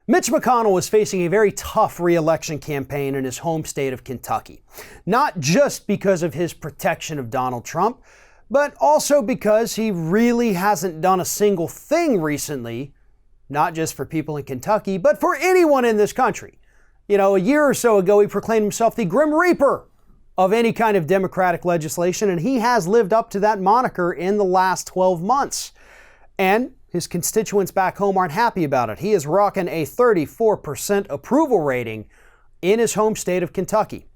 Mitch McConnell is facing a very tough re-election campaign in his home state of Kentucky, not just because of his protection of Donald Trump, but also because he really hasn't done a single thing recently, not just for people in Kentucky, but for anyone in this country. You know, a year or so ago, he proclaimed himself the Grim Reaper of any kind of Democratic legislation, and he has lived up to that moniker in the last 12 months. And his constituents back home aren't happy about it. He is rocking a 34% approval rating in his home state of Kentucky.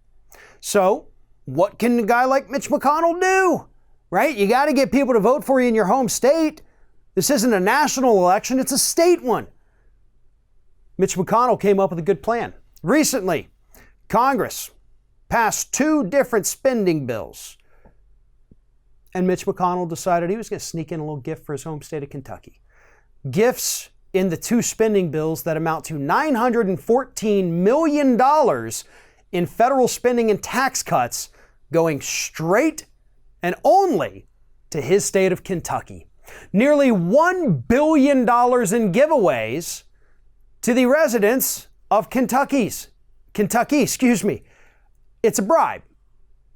So, what can a guy like Mitch McConnell do? Right? You got to get people to vote for you in your home state. This isn't a national election, it's a state one. Mitch McConnell came up with a good plan. Recently, Congress passed 2 different spending bills. And Mitch McConnell decided he was going to sneak in a little gift for his home state of Kentucky. Gifts in the 2 spending bills that amount to $914 million in federal spending and tax cuts going straight and only to his state of Kentucky. Nearly $1 billion in giveaways to the residents of Kentucky. It's a bribe.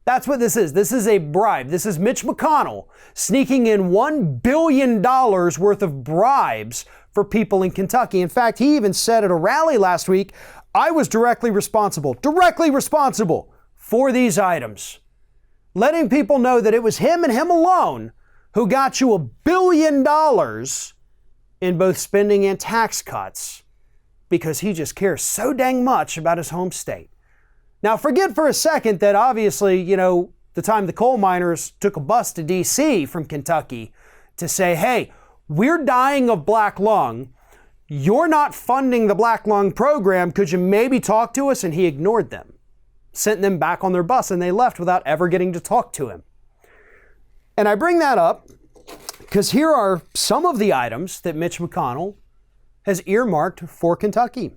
That's what this is. This is a bribe. This is Mitch McConnell sneaking in $1 billion worth of bribes for people in Kentucky. In fact, he even said at a rally last week, I was directly responsible for these items. Letting people know that it was him and him alone who got you $1 billion in both spending and tax cuts because he just cares so dang much about his home state. Now, forget for a second that obviously, the time the coal miners took a bus to D.C. from Kentucky to say, hey, we're dying of black lung. You're not funding the black lung program. Could you maybe talk to us? And he ignored them, sent them back on their bus, and they left without ever getting to talk to him. And I bring that up because here are some of the items that Mitch McConnell has earmarked for Kentucky.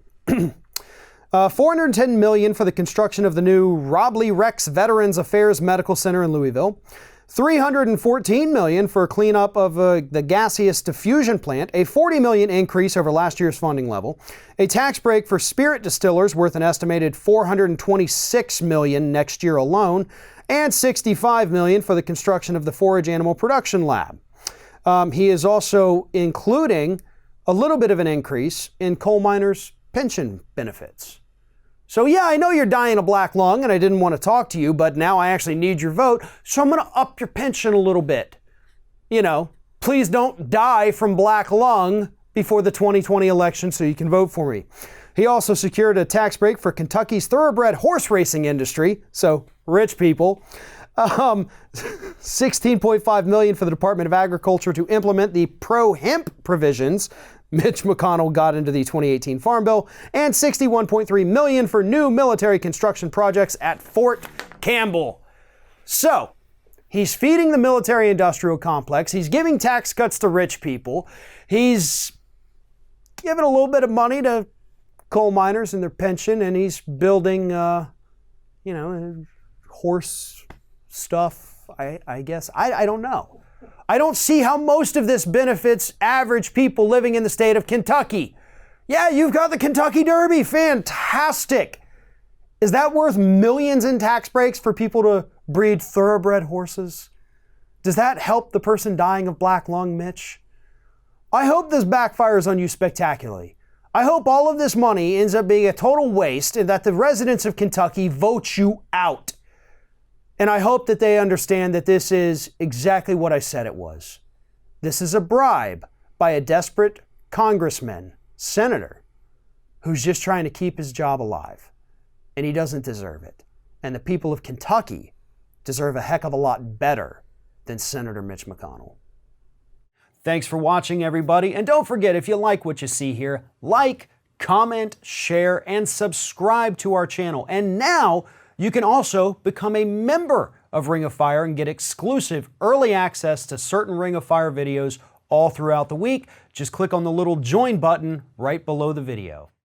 $410 million for the construction of the new Robley Rex Veterans Affairs Medical Center in Louisville. $314 million for cleanup of the gaseous diffusion plant, a $40 million increase over last year's funding level. A tax break for spirit distillers worth an estimated $426 million next year alone. And $65 million for the construction of the Forage Animal Production Lab. He is also including a little bit of an increase in coal miners' pension benefits. So yeah, I know you're dying of black lung and I didn't want to talk to you, but now I actually need your vote, so I'm going to up your pension a little bit. Please don't die from black lung before the 2020 election so you can vote for me. He also secured a tax break for Kentucky's thoroughbred horse racing industry, so rich people. $16.5 million for the Department of Agriculture to implement the pro-hemp provisions Mitch McConnell got into the 2018 Farm Bill, and $61.3 million for new military construction projects at Fort Campbell. So, he's feeding the military-industrial complex. He's giving tax cuts to rich people. He's giving a little bit of money to coal miners and their pension, and he's building, horse stuff, I guess. I don't know. I don't see how most of this benefits average people living in the state of Kentucky. Yeah, you've got the Kentucky Derby. Fantastic. Is that worth millions in tax breaks for people to breed thoroughbred horses? Does that help the person dying of black lung, Mitch? I hope this backfires on you spectacularly. I hope all of this money ends up being a total waste and that the residents of Kentucky vote you out. And I hope that they understand that this is exactly what I said it was. This is a bribe by a desperate congressman, senator, who's just trying to keep his job alive. And he doesn't deserve it. And the people of Kentucky deserve a heck of a lot better than Senator Mitch McConnell. Thanks for watching, everybody. And don't forget, if you like what you see here, like, comment, share, and subscribe to our channel. And now, you can also become a member of Ring of Fire and get exclusive early access to certain Ring of Fire videos all throughout the week. Just click on the little join button right below the video.